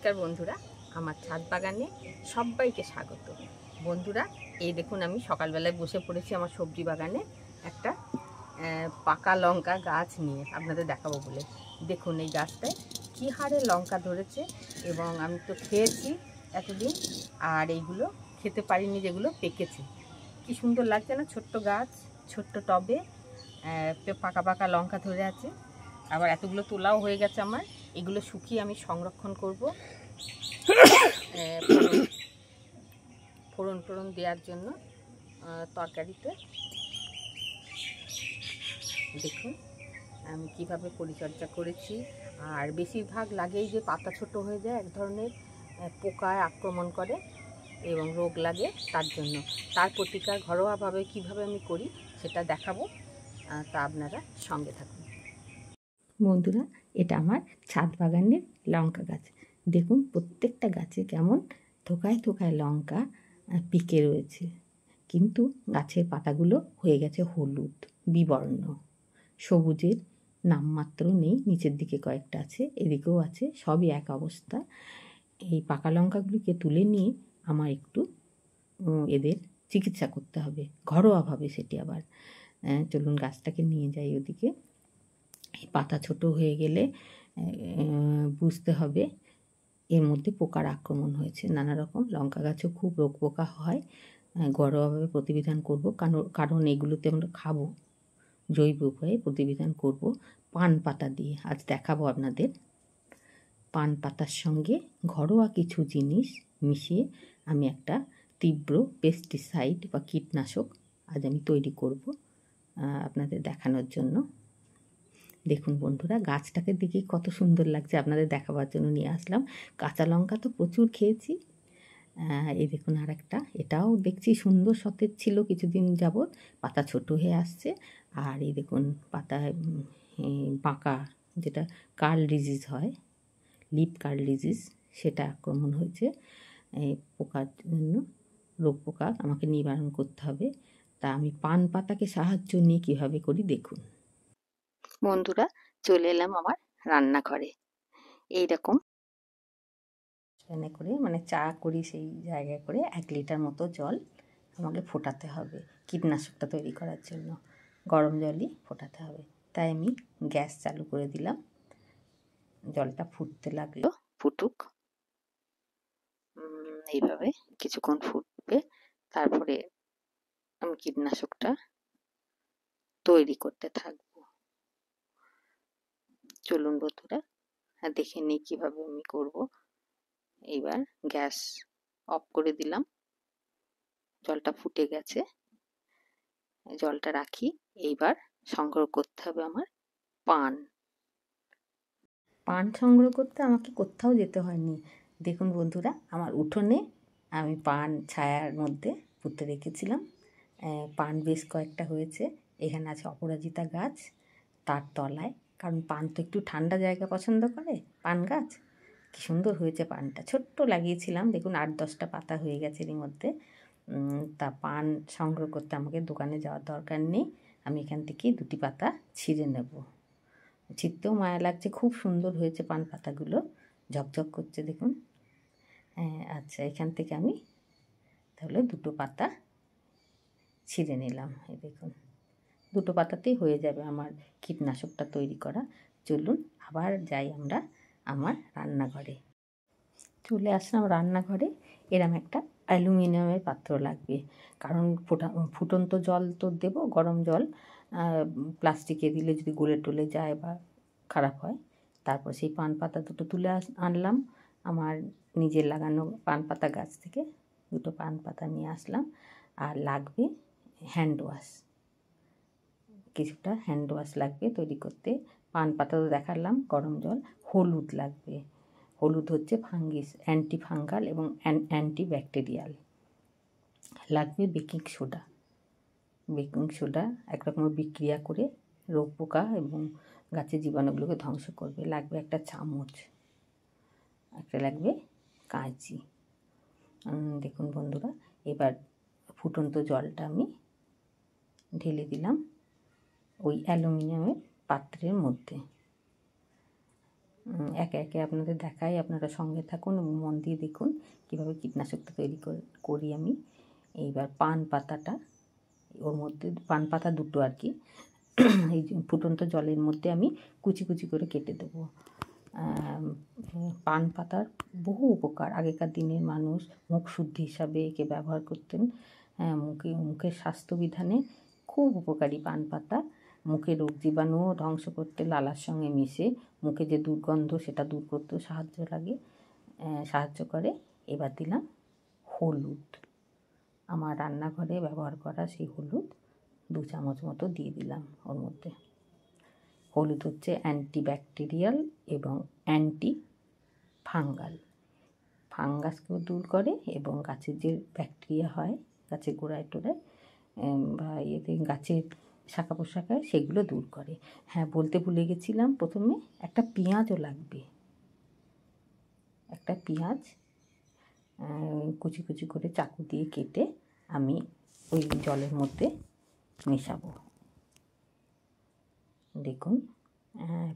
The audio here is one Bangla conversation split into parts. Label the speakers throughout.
Speaker 1: নমস্কার বন্ধুরা, আমার ছাদ বাগানে সবাইকে স্বাগত। বন্ধুরা, এই দেখুন আমি সকালবেলায় বসে পড়েছি আমার সবজি বাগানে একটা পাকা লঙ্কা গাছ নিয়ে আপনাদের দেখাবো বলে। দেখুন এই গাছটায় কী হারে লঙ্কা ধরেছে, এবং আমি তো খেয়েছি এতদিন, আর এইগুলো খেতে পারিনি যেগুলো পেকেছে। কি সুন্দর লাগছে না, ছোট্ট গাছ, ছোট্ট টবে পাকা পাকা লঙ্কা ধরে আছে। আবার এতগুলো তোলাও হয়ে গেছে আমার। এগুলো শুকিয়ে আমি সংরক্ষণ করব ফোড়ন দেওয়ার জন্য তরকারিতে। দেখুন আমি কিভাবে পরিচর্যা করেছি। আর বেশিরভাগ লাগেই যে পাতা ছোট হয়ে যায়, এক ধরনের পোকায় আক্রমণ করে এবং রোগ লাগে, তার জন্য তার প্রতিকার ঘরোয়াভাবে কিভাবে আমি করি সেটা দেখাবো, তা আপনারা সঙ্গে থাকুন। বন্ধুরা, এটা আমার ছাদ বাগানের লঙ্কা গাছ। দেখুন প্রত্যেকটা গাছে কেমন থোকায় থোকায় লঙ্কা পিকে রয়েছে, কিন্তু গাছের পাতাগুলো হয়ে গেছে হলুদ বিবর্ণ, সবুজের নামমাত্র নেই। নিচের দিকে কয়েকটা আছে, এদিকেও আছে, সবই এক অবস্থা। এই পাকা লঙ্কাগুলিকে তুলে নিয়ে আমার একটু এদের চিকিৎসা করতে হবে ঘরোয়াভাবে। সেটি আবার চলুন গাছটাকে নিয়ে যাই ওদিকে। এই পাতা ছোট হয়ে গেলে বুঝতে হবে এর মধ্যে পোকার আক্রমণ হয়েছে। নানা রকম লঙ্কা গাছেও খুব রোগ পোকা হয়। ঘরোয়াভাবে প্রতিবিধান করব, কারণ এগুলোতে আমরা খাবো। জৈব উপায়ে প্রতিবিধান করব পান পাতা দিয়ে। আজ দেখাবো আপনাদের পান পাতার সঙ্গে ঘরোয়া কিছু জিনিস মিশিয়ে আমি একটা তীব্র পেস্টিসাইড বা কীটনাশক আজ আমি তৈরি করব আপনাদের দেখানোর জন্য। দেখুন বন্ধুরা, গাছটাকে দেখে কত সুন্দর লাগছে, আপনাদের দেখাবার জন্য নিয়ে আসলাম। কাঁচা লঙ্কা তো প্রচুর খেয়েছি। এই দেখুন আর একটা, এটাও দেখছি সুন্দর সতেজ ছিল কিছুদিন যাবৎ, পাতা ছোট হয়ে আসছে। আর এই দেখুন পাতায় বাঁকা, যেটা কার্ল ডিজিজ হয়, লিপ কার্ল ডিজিজ, সেটা আক্রমণ হয়েছে। এই পোকার জন্য, রোগ পোকা আমাকে নিবারণ করতে হবে। তা আমি পান পাতাকে সাহায্য নিয়ে কীভাবে করি দেখুন। বন্ধুরা, চলে এলাম আমার রান্নাঘরে। এইরকম প্যানে করে, মানে চা করি সেই জায়গায় করে 1 লিটার মতো জল আমাকে ফোটাতে হবে কীটনাশকটা তৈরি করার জন্য। গরম জলই ফোটাতে হবে। তাই আমি গ্যাস চালু করে দিলাম, জলটা ফুটতে লাগলো। ফুটুক, এইভাবে কিছুক্ষণ ফুটবে, তারপরে আমি কীটনাশকটা তৈরি করতে থাকবো। চলুন বন্ধুরা দেখে নিই কীভাবে আমি করব। এইবার গ্যাস অফ করে দিলাম, জলটা ফুটে গেছে, জলটা রাখি। এইবার সংগ্রহ করতে হবে আমার পান সংগ্রহ করতে আমাকে কোথাও যেতে হয়নি। দেখুন বন্ধুরা, আমার উঠোনে আমি পান ছায়ার মধ্যে পুঁতে রেখেছিলাম। পান বেশ কয়েকটা হয়েছে। এখানে আছে অপরাজিতা গাছ, তার তলায়, কারণ পান তো একটু ঠান্ডা জায়গা পছন্দ করে পান গাছ। কী সুন্দর হয়েছে পানটা, ছোট্ট লাগিয়েছিলাম, দেখুন 8-10টা পাতা হয়ে গেছে এর মধ্যে। তা পান সংগ্রহ করতে আমাকে দোকানে যাওয়ার দরকার নেই, আমি এখান থেকে 2টি পাতা ছিঁড়ে নেব। ছিঁড়তেও মায়া লাগছে, খুব সুন্দর হয়েছে পান পাতাগুলো, ঝকঝক করছে দেখুন। আচ্ছা, এখান থেকে আমি তাহলে 2টো পাতা ছিঁড়ে নিলাম। এই দেখুন 2টো পাতাতেই হয়ে যাবে আমার কীটনাশকটা তৈরি করা। চলুন আবার যাই আমরা আমার রান্নাঘরে। চলে আসলাম রান্নাঘরে। এরম একটা অ্যালুমিনিয়ামের পাত্র লাগবে, কারণ ফুটন্ত জল তো দেবো, গরম জল। প্লাস্টিকে দিলে যদি গলে টলে যায় বা খারাপ হয়। তারপর সেই পান পাতা 2টো তুলে আনলাম আমার নিজের লাগানো পান পাতা গাছ থেকে। 2টো পান পাতা নিয়ে আসলাম। আর লাগবে হ্যান্ড ওয়াশ, কিছুটা হ্যান্ড ওয়াশ লাগবে তৈরি করতে। পান পাতা তো দেখালাম, গরম জল, হলুদ লাগবে। হলুদ হচ্ছে অ্যান্টি ফাঙ্গাল এবং অ্যান্টি ব্যাকটেরিয়াল। লাগবে বেকিং সোডা একরকমের বিক্রিয়া করে রোগ পোকা এবং গাছের জীবাণুগুলোকে ধ্বংস করবে। লাগবে একটা চামচ, একটা লাগবে কাঁচি। দেখুন বন্ধুরা, এবার ফুটন্ত জলটা আমি ঢেলে দিলাম ওই অ্যালুমিনিয়ামের পাত্রের মধ্যে। একে একে আপনাদের দেখাই, আপনারা সঙ্গে থাকুন এবং মন দিয়ে দেখুন কীভাবে কীটনাশকটা তৈরি করি আমি। এইবার পান পাতাটা ওর মধ্যে, পান পাতা দুটো আর কি, এই ফুটন্ত জলের মধ্যে আমি কুচি কুচি করে কেটে দেবো। পান পাতার বহু উপকার, আগেকার দিনের মানুষ মুখ শুদ্ধি হিসাবে একে ব্যবহার করতেন। মুখের স্বাস্থ্যবিধানে খুব উপকারী পান পাতা। মুখে রোগ জীবাণু ধ্বংস করতে, লালার সঙ্গে মিশে মুখে যে দুর্গন্ধ সেটা দূর করতেও সাহায্য করে। এবার দিলাম হলুদ, আমার রান্নাঘরে ব্যবহার করা সেই হলুদ 2 চামচ মতো দিয়ে দিলাম ওর মধ্যে। হলুদ হচ্ছে অ্যান্টিব্যাকটেরিয়াল এবং অ্যান্টি ফাঙ্গাল, ফাঙ্গাসকেও দূর করে এবং গাছের যে ব্যাকটেরিয়া হয় গাছের গোড়ায় টোড়ায় বা ইয়েতে গাছের শাখা পোশাকায় সেগুলো দূর করে। হ্যাঁ, বলতে ভুলে গেছিলাম, প্রথমে একটা পেঁয়াজও লাগবে। একটা পেঁয়াজ কুচি কুচি করে চাকু দিয়ে কেটে আমি ওই জলের মধ্যে মেশাবো। দেখুন,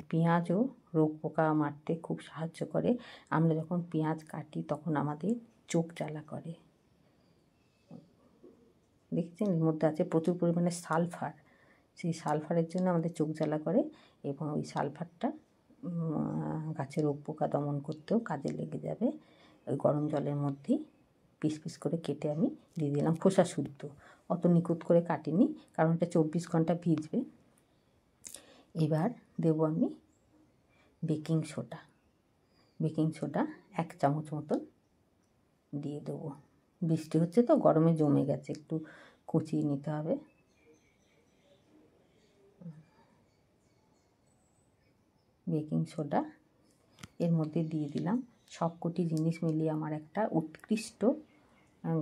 Speaker 1: পেঁয়াজও রোগ পোকা মারতে খুব সাহায্য করে। আমরা যখন পেঁয়াজ কাটি তখন আমাদের চোখ জ্বালা করে, দেখছেন এর মধ্যে আছে প্রচুর পরিমাণে সালফার। সেই সালফারের জন্য আমাদের চোখ জ্বালা করে এবং ওই সালফারটা গাছের রোগ পোকা দমন করতেও কাজে লেগে যাবে। ওই গরম জলের মধ্যেই পিস পিস করে কেটে আমি দিয়ে দিলাম, খোসা শুদ্ধ, অত নিখুঁত করে কাটিনি কারণ এটা 24 ঘন্টা ভিজবে। এবার দেবো আমি বেকিং সোডা। বেকিং সোডা 1 চামচ মতন দিয়ে দেবো। বৃষ্টি হচ্ছে তো গরমে জমে গেছে, একটু কুচিয়ে নিতে হবে। বেকিং সোডা এর মধ্যে দিয়ে দিলাম। সবকটি জিনিস মিলিয়ে আমার একটা উৎকৃষ্ট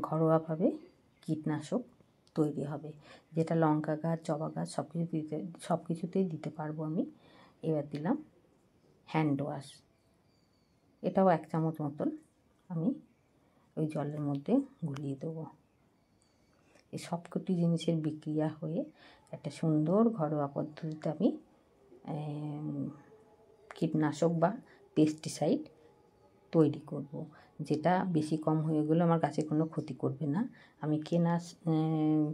Speaker 1: ঘরোয়াভাবে কীটনাশক তৈরি হবে, যেটা লঙ্কা গাছ, জবা গাছ সব কিছুতেই দিতে পারবো আমি। এবার দিলাম হ্যান্ড ওয়াশ, এটাও 1 চামচ মতন আমি ওই জলের মধ্যে গুলিয়ে দেবো। এই সবকটি জিনিসের বিক্রিয়া হয়ে একটা সুন্দর ঘরোয়া পদ্ধতিতে আমি কীটনাশক বা পেস্টিসাইড তৈরি করব, যেটা বেশি কম হয়ে গেলে আমার গাছে কোনো ক্ষতি করবে না। আমি কেনা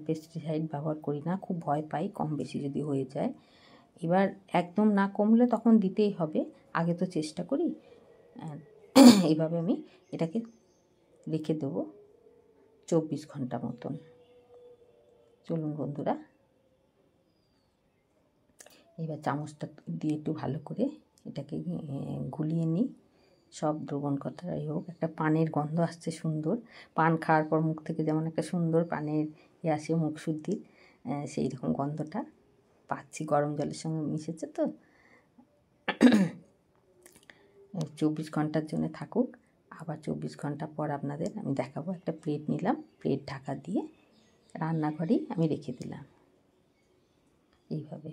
Speaker 1: পেস্টিসাইড ব্যবহার করি না, খুব ভয় পাই কম বেশি যদি হয়ে যায়। এবার একদম না কমলে তখন দিতেই হবে, আগে তো চেষ্টা করি। এইভাবে আমি এটাকে রেখে দেবো 24 ঘন্টা মতন। চলুন বন্ধুরা, এবার চামচটা দিয়ে একটু ভালো করে এটাকে গুলিয়ে নিই। সব দ্রবণ কথাই হোক, একটা পানের গন্ধ আসছে সুন্দর। পান খাওয়ার পর মুখ থেকে যেমন একটা সুন্দর পানের আসে মুখ শুদ্ধির, সেই রকম গন্ধটা পাচ্ছি। গরম জলের সঙ্গে মিশেছে তো। 24 ঘন্টার জন্য থাকুক, আবার 24 ঘন্টা পর আপনাদের আমি দেখাবো। একটা প্লেট নিলাম, প্লেট ঢাকা দিয়ে রান্নাঘরেই আমি রেখে দিলাম। এইভাবে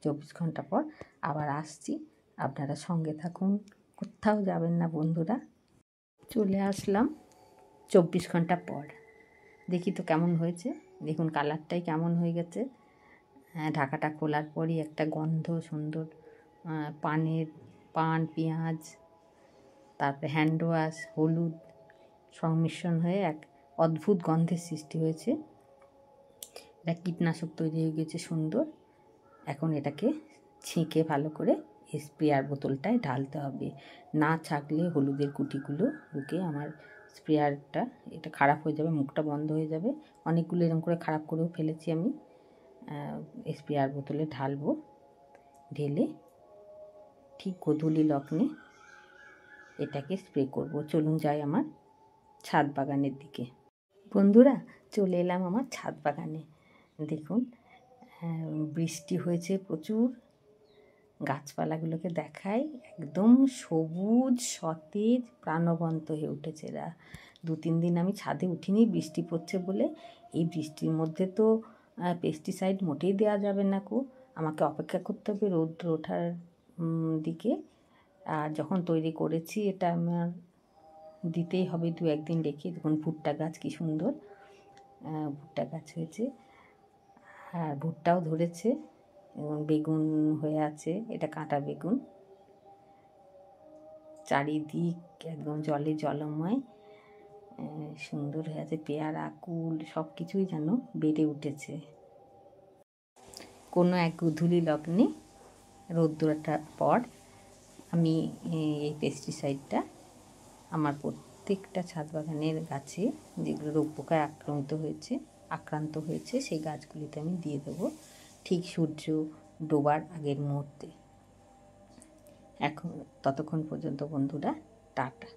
Speaker 1: 24 ঘন্টা পর আবার আসছি, আপনারা সঙ্গে থাকুন, কোথাও যাবেন না বন্ধুরা। চলে আসলাম 24 ঘন্টা পর, দেখি তো কেমন হয়েছে। দেখুন কালারটাই কেমন হয়ে গেছে। ঢাকাটা খোলার পরই একটা গন্ধ সুন্দর, পান, পেঁয়াজ, তারপরে হ্যান্ড ওয়াশ, হলুদ সংমিশ্রণ হয়ে এক অদ্ভুত গন্ধের সৃষ্টি হয়েছে। এটা কীটনাশক তৈরি হয়ে গেছে সুন্দর। এখন এটাকে ছেঁকে ভালো করে স্প্রেয়ার বোতলটায় ঢালতে হবে। না ছাঁকলে হলুদের কুটিগুলো ঢুকে আমার স্প্রেয়ারটা এটা খারাপ হয়ে যাবে, মুখটা বন্ধ হয়ে যাবে। অনেকগুলো এরকম করে খারাপ করেও ফেলেছি আমি। স্প্রেয়ার বোতলে ঢালবো, ঢেলে ঠিক গোধূলি লগ্নে এটাকে স্প্রে করব। চলুন যাই আমার ছাদ বাগানের দিকে। বন্ধুরা, চলে এলাম আমার ছাদ বাগানে। দেখুন বৃষ্টি হয়েছে প্রচুর, গাছপালাগুলোকে দেখাই, একদম সবুজ সতেজ প্রাণবন্ত হয়ে উঠেছে এরা। 2-3 দিন আমি ছাদে উঠিনি বৃষ্টি পড়ছে বলে। এই বৃষ্টির মধ্যে তো পেস্টিসাইড মোটেই দেওয়া যাবে না কো, আমাকে অপেক্ষা করতে হবে রৌদ্র ওঠার দিকে। আর যখন তৈরি করেছি এটা আমার দিতেই হবে 2-1 দিন রেখে। দেখুন ভুট্টা গাছ কী সুন্দর ভুট্টা গাছ হয়েছে, আর ভুট্টাও ধরেছে এবং বেগুন হয়ে আছে, এটা কাঁটা বেগুন। চারিদিক একদম জলে জলময়, সুন্দর হয়ে আছে। পেয়ারা, কুল সব কিছুই যেন বেড়ে উঠেছে। কোনো এক গোধূলি লগ্নে রোদ্দুরটার পর আমি এই পেস্টিসাইডটা আমার প্রত্যেকটা ছাদ বাগানের গাছে যেগুলো রোগ পোকায় আক্রান্ত হয়েছে সেই গাছগুলিতে আমি দিয়ে দেবো ঠিক সূর্য ডোবার আগের মুহূর্তে। এখন ততক্ষণ পর্যন্ত বন্ধুরা টাটা।